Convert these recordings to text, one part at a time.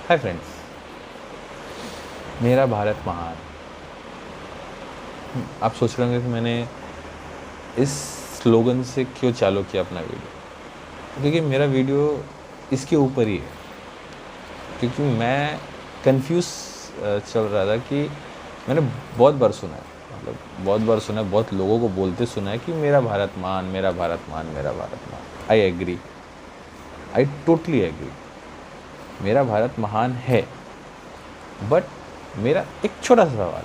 Hi friends, मेरा भारत महान। आप सोच रहे होंगे कि मैंने इस स्लोगन से क्यों चालू किया अपना वीडियो, क्योंकि मेरा वीडियो इसके ऊपर ही है। क्योंकि मैं कंफ्यूज चल रहा था कि मैंने बहुत बार सुना है, मतलब बहुत बार सुना है, बहुत लोगों को बोलते सुना है कि मेरा भारत महान, मेरा भारत महान, मेरा भारत महान। I agree, I totally agree, मेरा भारत महान है। बट मेरा एक छोटा सा सवाल है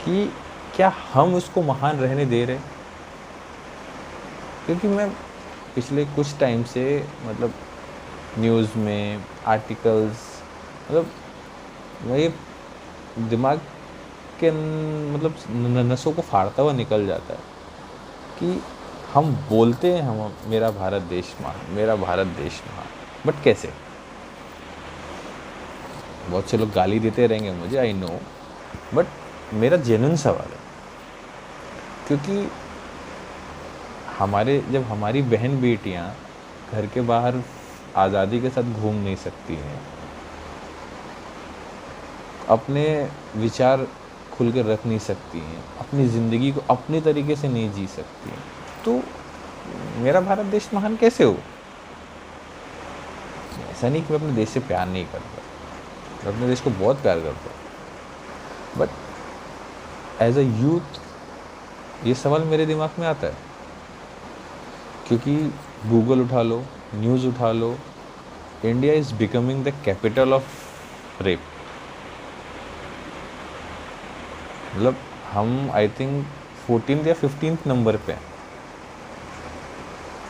कि क्या हम उसको महान रहने दे रहे? क्योंकि मैं पिछले कुछ टाइम से मतलब न्यूज़ में आर्टिकल्स, मतलब ये दिमाग के मतलब नसों को फाड़ता हुआ निकल जाता है कि हम बोलते हैं हम मेरा भारत देश महान, मेरा भारत देश महान, बट कैसे? बहुत से लोग गाली देते रहेंगे मुझे, आई नो, बट मेरा जेन्युइन सवाल है क्योंकि जब हमारी बहन बेटियां घर के बाहर आज़ादी के साथ घूम नहीं सकती हैं, अपने विचार खुल कर रख नहीं सकती हैं, अपनी ज़िंदगी को अपने तरीके से नहीं जी सकती हैं, तो मेरा भारत देश महान कैसे हो? ऐसा नहीं कि मैं अपने देश से प्यार नहीं करता, मैं अपने देश को बहुत प्यार करता हूँ, बट एज अ यूथ ये सवाल मेरे दिमाग में आता है क्योंकि गूगल उठा लो, न्यूज़ उठा लो, India is becoming the capital of rape. मतलब हम आई थिंक 14th या 15th नंबर पे हैं,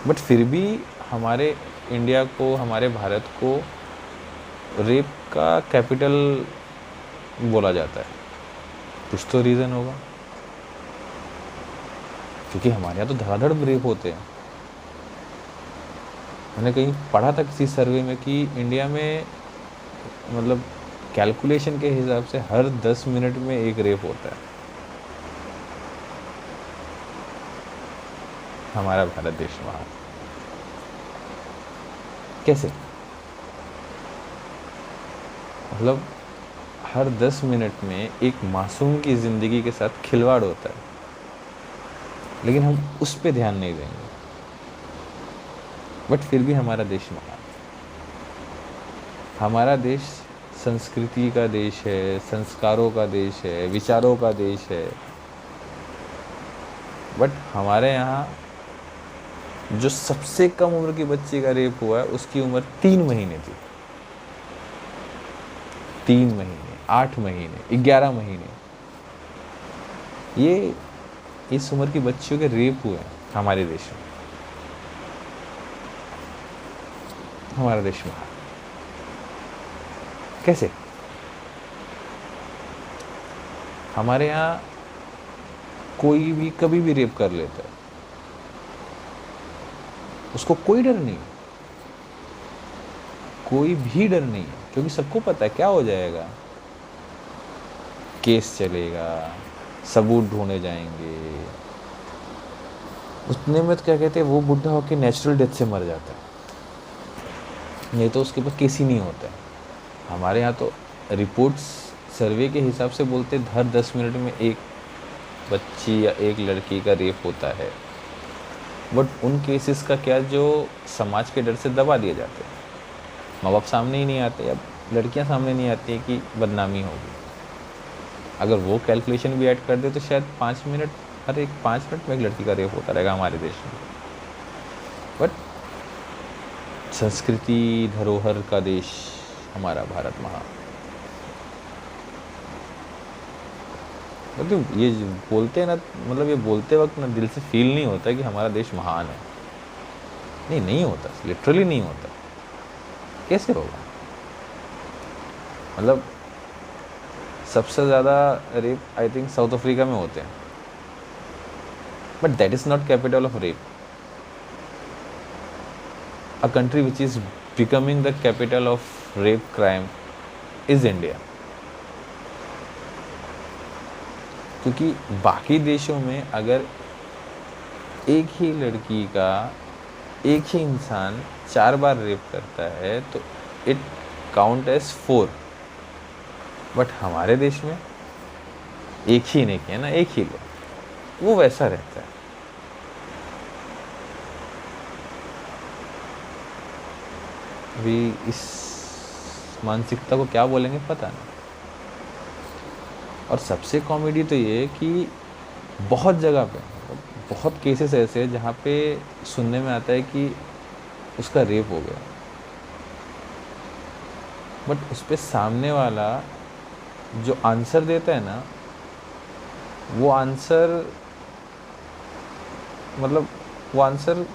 बट फिर भी हमारे इंडिया को, हमारे भारत को रेप का कैपिटल बोला जाता है। कुछ तो रीज़न होगा, क्योंकि हमारे यहाँ तो धड़ाधड़ रेप होते हैं। मैंने कहीं पढ़ा था किसी सर्वे में कि इंडिया में मतलब कैलकुलेशन के हिसाब से हर 10 मिनट में एक रेप होता है। हमारा भारत देश महान कैसे? मतलब हर 10 मिनट में एक मासूम की ज़िंदगी के साथ खिलवाड़ होता है, लेकिन हम उस पे ध्यान नहीं देंगे, बट फिर भी हमारा देश महान। हमारा देश संस्कृति का देश है, संस्कारों का देश है, विचारों का देश है, बट हमारे यहाँ जो सबसे कम उम्र की बच्ची का रेप हुआ है उसकी उम्र 3 महीने थी। 3 महीने, 8 महीने, 11 महीने, ये इस उम्र की बच्चियों के रेप हुए हैं हमारे देश में। हमारा देश महान कैसे? हमारे यहाँ कोई भी कभी भी रेप कर लेता है, उसको कोई डर नहीं, कोई भी डर नहीं है, क्योंकि सबको पता है क्या हो जाएगा, केस चलेगा, सबूत ढूंढे जाएंगे। उतने में तो क्या कहते हैं, वो बुढ़ा होकर नेचुरल डेथ से मर जाता है, नहीं तो उसके पास केस ही नहीं होता है। हमारे यहाँ तो रिपोर्ट्स सर्वे के हिसाब से बोलते हर 10 मिनट में एक बच्ची या एक लड़की का रेप होता है, बट उन केसेस का क्या जो समाज के डर से दबा दिए जाते हैं। माँ बाप सामने ही नहीं आते, अब लड़कियाँ सामने नहीं आती हैं कि बदनामी होगी। अगर वो कैलकुलेशन भी ऐड कर दे तो शायद 5 मिनट, हर एक 5 मिनट में एक लड़की का रेप होता रहेगा हमारे देश में। बट संस्कृति धरोहर का देश हमारा भारत महान। मतलब ये बोलते हैं ना, मतलब ये बोलते वक्त ना दिल से फील नहीं होता कि हमारा देश महान है। नहीं होता, लिटरली नहीं होता। कैसे होगा? मतलब सबसे ज़्यादा rape I think south Africa में होते हैं, but that is not capital of rape. A country which is becoming the capital of rape crime is India. क्योंकि बाकी देशों में अगर एक ही लड़की का एक ही इंसान 4 बार रेप करता है तो इट काउंट एज 4, बट हमारे देश में एक ही ने किया ना, एक ही लो, वो वैसा रहता है। अभी इस मानसिकता को क्या बोलेंगे पता नहीं। और सबसे कॉमेडी तो ये है कि बहुत जगह पे, बहुत केसेस ऐसे हैं जहाँ पे सुनने में आता है कि उसका रेप हो गया, बट उस पे सामने वाला जो आंसर देता है ना, वो आंसर मतलब वो आंसर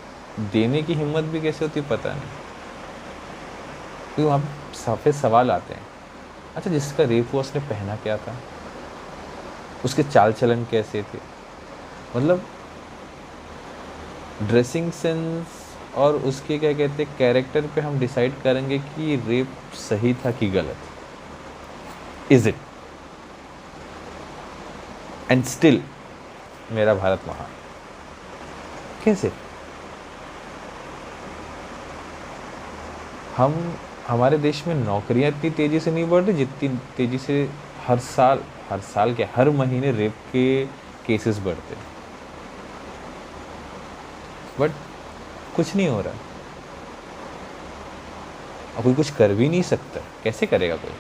देने की हिम्मत भी कैसे होती पता नहीं, क्योंकि वहाँ पे सफ़ेद सवाल आते हैं। अच्छा, जिसका रेप हुआ उसने पहना क्या था, उसके चाल चलन कैसे थे, मतलब ड्रेसिंग सेंस और उसके क्या कहते हैं कैरेक्टर पे हम डिसाइड करेंगे कि रेप सही था कि गलत। Is it? एंड स्टिल मेरा भारत महान। कैसे? हमारे देश में नौकरियां इतनी तेज़ी से नहीं बढ़ रही जितनी तेज़ी से हर साल क्या हर महीने रेप के केसेस बढ़ते हैं, बट कुछ नहीं हो रहा। और कोई कुछ कर भी नहीं सकता, कैसे करेगा कोई?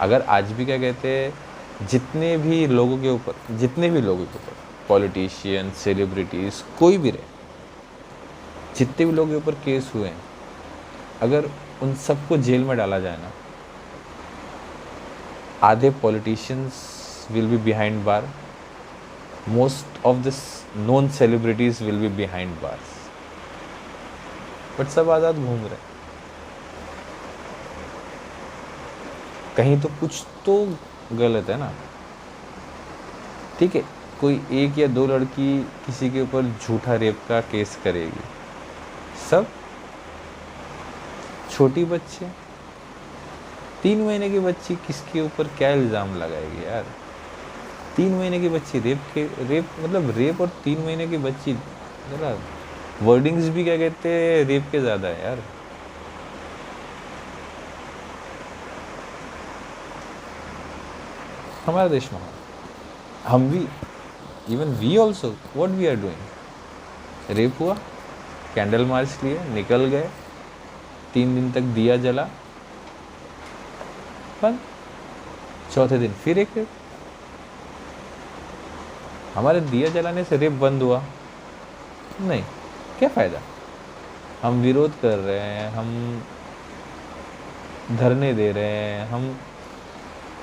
अगर आज भी क्या कहते हैं जितने भी लोगों के ऊपर पॉलिटिशियन, सेलिब्रिटीज़, कोई भी रहे, जितने भी लोगों के ऊपर केस हुए हैं, अगर उन सबको जेल में डाला जाए ना, आधे politicians will be behind bar, most of this non celebrities will be behind bars, but सब आज़ाद घूम रहे हैं। कहीं तो कुछ तो गलत है ना। ठीक है, कोई एक या दो लड़की किसी के ऊपर झूठा रेप का केस करेगी, सब छोटी बच्चे, 3 महीने की बच्ची किसके ऊपर क्या इल्ज़ाम लगाएगी यार? 3 महीने की बच्ची रेप मतलब रेप, और 3 महीने की बच्ची, जरा वर्डिंग्स भी क्या कहते हैं रेप के ज़्यादा है यार। हमारा देश में हम भी, even we also, what we are doing, rape हुआ, कैंडल मार्च लिए, निकल गए, 3 दिन तक दिया जला, बंद, चौथे दिन फिर एक रेप। हमारे दिया जलाने से रेप बंद हुआ नहीं, क्या फ़ायदा? हम विरोध कर रहे हैं, हम धरने दे रहे हैं, हम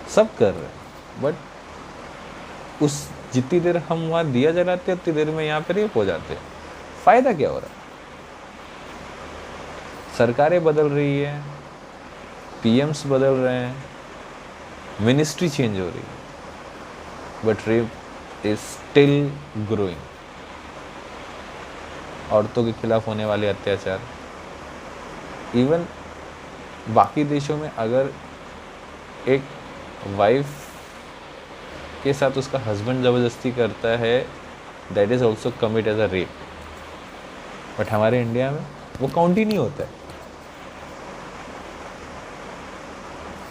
सब कर रहे हैं, बट उस जितनी देर हम वहाँ दिया जलाते हैं उतनी देर में यहाँ पे रेप हो जाते हैं। फ़ायदा क्या हो रहा है? सरकारें बदल रही है, पीएम्स बदल रहे हैं, मिनिस्ट्री चेंज हो रही है, but rape is still growing. औरतों के खिलाफ होने वाले अत्याचार, इवन बाकी देशों में अगर एक वाइफ के साथ उसका हस्बैंड ज़बरदस्ती करता है, that is also commit as a rape, but हमारे इंडिया में वो काउंट ही नहीं होता है।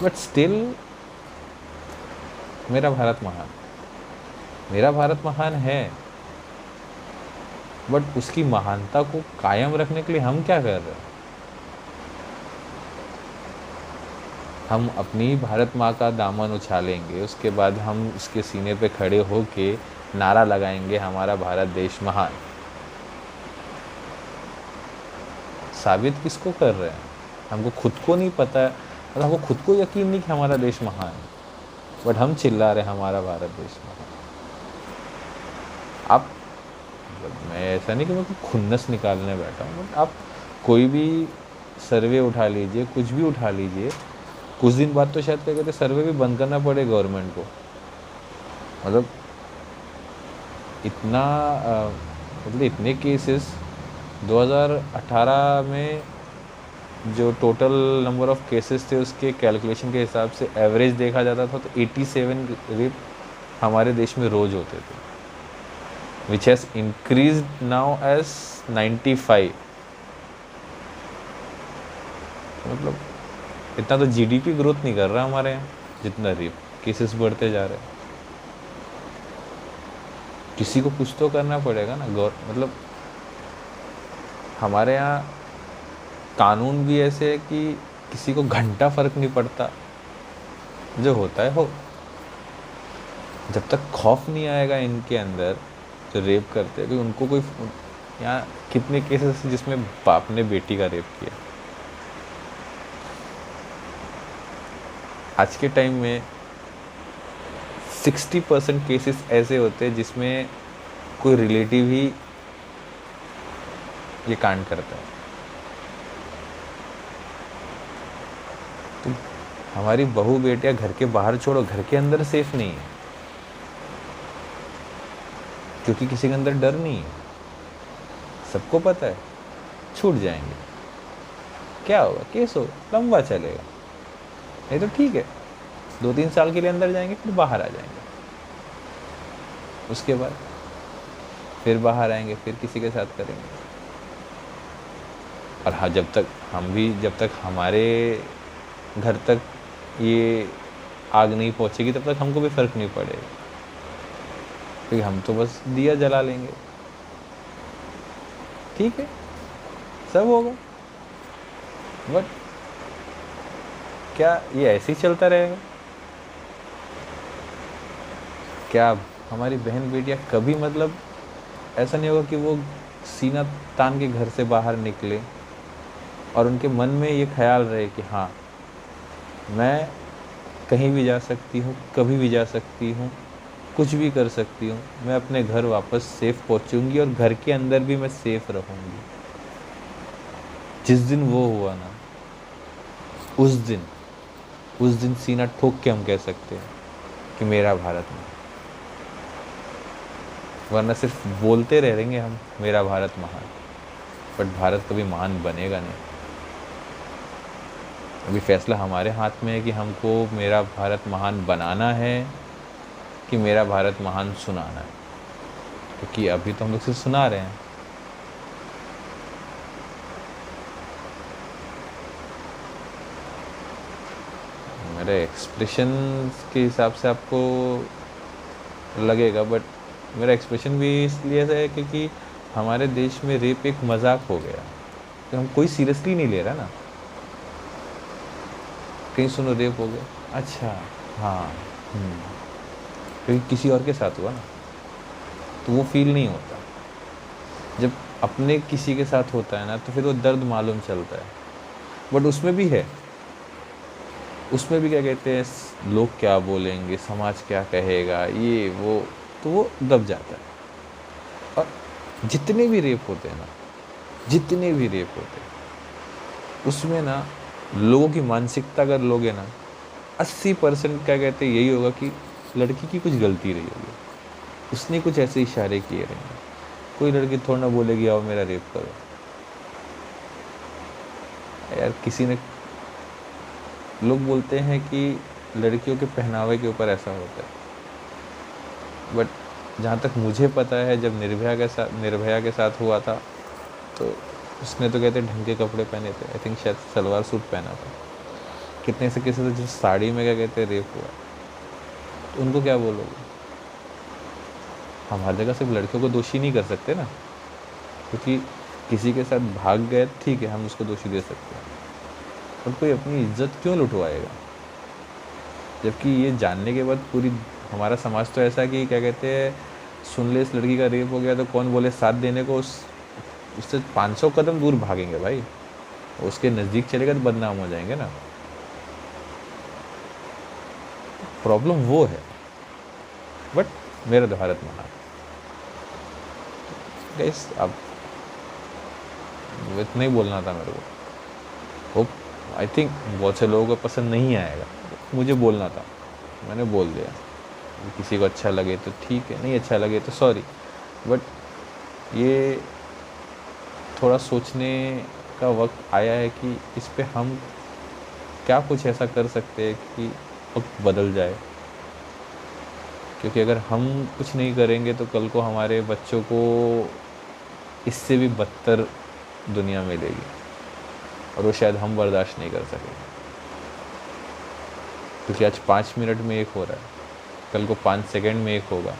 बट स्टिल मेरा भारत महान है, बट उसकी महानता को कायम रखने के लिए हम क्या कर रहे हैं? हम अपनी भारत माँ का दामन उछालेंगे, उसके बाद हम उसके सीने पे खड़े होके नारा लगाएंगे हमारा भारत देश महान। साबित किसको कर रहे हैं? हमको खुद को नहीं पता, मतलब हमको खुद को यकीन नहीं कि हमारा देश महान है, बट हम चिल्ला रहे हैं हमारा भारत देश महान। आप, मैं ऐसा नहीं कि मैं खुन्नस निकालने बैठा हूँ, बट आप कोई भी सर्वे उठा लीजिए, कुछ भी उठा लीजिए, कुछ दिन बाद तो शायद क्या कहते सर्वे भी बंद करना पड़े गवर्नमेंट को। मतलब इतना मतलब इतने केसेस 2018 में जो टोटल नंबर ऑफ केसेस थे उसके कैलकुलेशन के हिसाब से एवरेज देखा जाता था तो 87 रेप हमारे देश में रोज़ होते थे, which has increased now as 95। मतलब इतना तो जीडीपी ग्रोथ नहीं कर रहा हमारे यहाँ जितना रेप केसेस बढ़ते जा रहे हैं। किसी को कुछ तो करना पड़ेगा ना। मतलब हमारे यहाँ कानून भी ऐसे है कि किसी को घंटा फर्क नहीं पड़ता, जो होता है हो। जब तक खौफ नहीं आएगा इनके अंदर जो रेप करते हैं, कि उनको कोई, यहाँ कितने केसेस जिसमें बाप ने बेटी का रेप किया। आज के टाइम में 60% केसेस ऐसे होते हैं जिसमें कोई रिलेटिव ही ये कांड करता है। तो हमारी बहू बेटियां घर के बाहर छोड़ो, घर के अंदर सेफ नहीं है, क्योंकि किसी के अंदर डर नहीं है। सबको पता है छूट जाएंगे, क्या होगा, केस हो लंबा चलेगा, नहीं तो ठीक है 2-3 साल के लिए अंदर जाएंगे, फिर बाहर आ जाएंगे। उसके बाद फिर बाहर आएंगे, फिर किसी के साथ करेंगे। और हाँ, जब तक हमारे घर तक ये आग नहीं पहुंचेगी तब तक हमको भी फर्क नहीं पड़ेगा, क्योंकि हम तो बस दिया जला लेंगे, ठीक है, सब होगा। बट क्या ये ऐसे ही चलता रहेगा? क्या हमारी बहन बेटियां कभी, मतलब ऐसा नहीं होगा कि वो सीना तान के घर से बाहर निकले और उनके मन में ये ख्याल रहे कि हाँ, मैं कहीं भी जा सकती हूँ, कभी भी जा सकती हूँ, कुछ भी कर सकती हूँ, मैं अपने घर वापस सेफ पहुँचूंगी और घर के अंदर भी मैं सेफ रहूँगी। जिस दिन वो हुआ ना, उस दिन सीना ठोक के हम कह सकते हैं कि मेरा भारत महान। वरना सिर्फ बोलते रहेंगे हम मेरा भारत महान, बट भारत कभी महान बनेगा नहीं। अभी फैसला हमारे हाथ में है कि हमको मेरा भारत महान बनाना है कि मेरा भारत महान सुनाना है, क्योंकि अभी तो हम लोग सिर्फ सुना रहे हैं। मेरे एक्सप्रेशन के हिसाब से आपको लगेगा, बट मेरा एक्सप्रेशन भी इसलिए है क्योंकि हमारे देश में रेप एक मजाक हो गया, तो हम कोई सीरियसली नहीं ले रहा ना। कहीं सुनो रेप हो गया, अच्छा हाँ, क्योंकि किसी और के साथ हुआ ना, तो वो फील नहीं होता। जब अपने किसी के साथ होता है ना, तो फिर वो दर्द मालूम चलता है। बट उसमें भी है, उसमें भी क्या कहते हैं, लोग क्या बोलेंगे, समाज क्या कहेगा, ये वो, तो वो दब जाता है। और जितने भी रेप होते हैं ना, जितने भी रेप होते हैं, उसमें ना लोगों की मानसिकता अगर लोगे ना, 80% क्या कहते हैं यही होगा कि लड़की की कुछ गलती रही होगी, उसने कुछ ऐसे इशारे किए रहेंगे। कोई लड़की थोड़ा ना बोलेगी आओ मेरा रेप करो। यार किसी ने, लोग बोलते हैं कि लड़कियों के पहनावे के ऊपर ऐसा होता है, बट जहाँ तक मुझे पता है, जब निर्भया के साथ हुआ था, तो उसने तो कहते ढंग के कपड़े पहने थे। आई थिंक शायद सलवार सूट पहना था। कितने से केसेस थे जो साड़ी में क्या कहते हैं रेप हुआ, तो उनको क्या बोलोगे? हम हर जगह सिर्फ लड़कियों को दोषी नहीं कर सकते ना, क्योंकि किसी के साथ भाग गए, ठीक है, हम उसको दोषी दे सकते हैं, और कोई अपनी इज्जत क्यों लुटवाएगा? जबकि ये जानने के बाद पूरी हमारा समाज तो ऐसा कि क्या कहते हैं, सुन ले इस लड़की का रेप हो गया तो कौन बोले साथ देने को, उससे 500 कदम दूर भागेंगे भाई। उसके नज़दीक चलेगा तो बदनाम हो जाएंगे ना। प्रॉब्लम वो है। बट मेरा तो भारत महान। गाइस, अब इतना ही बोलना था मेरे को। होप, आई थिंक बहुत से लोगों को पसंद नहीं आएगा, मुझे बोलना था, मैंने बोल दिया। किसी को अच्छा लगे तो ठीक है, नहीं अच्छा लगे तो सॉरी। बट ये थोड़ा सोचने का वक्त आया है कि इस पे हम क्या कुछ ऐसा कर सकते हैं कि वक्त बदल जाए। क्योंकि अगर हम कुछ नहीं करेंगे तो कल को हमारे बच्चों को इससे भी बदतर दुनिया मिलेगी, और वो शायद हम बर्दाश्त नहीं कर सकेंगे। क्योंकि आज 5 मिनट में एक हो रहा है, कल को 5 सेकंड में एक होगा,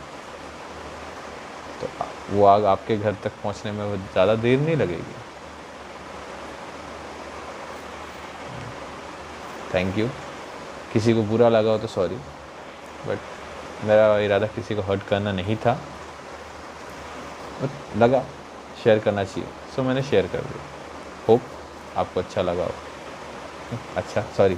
तो वो आग आपके घर तक पहुंचने में ज़्यादा देर नहीं लगेगी। Thank you. किसी को बुरा लगा हो तो सॉरी, बट मेरा इरादा किसी को हर्ट करना नहीं था, बट लगा शेयर करना चाहिए, सो मैंने शेयर कर दिया। होप आपको अच्छा लगा हो। अच्छा, सॉरी।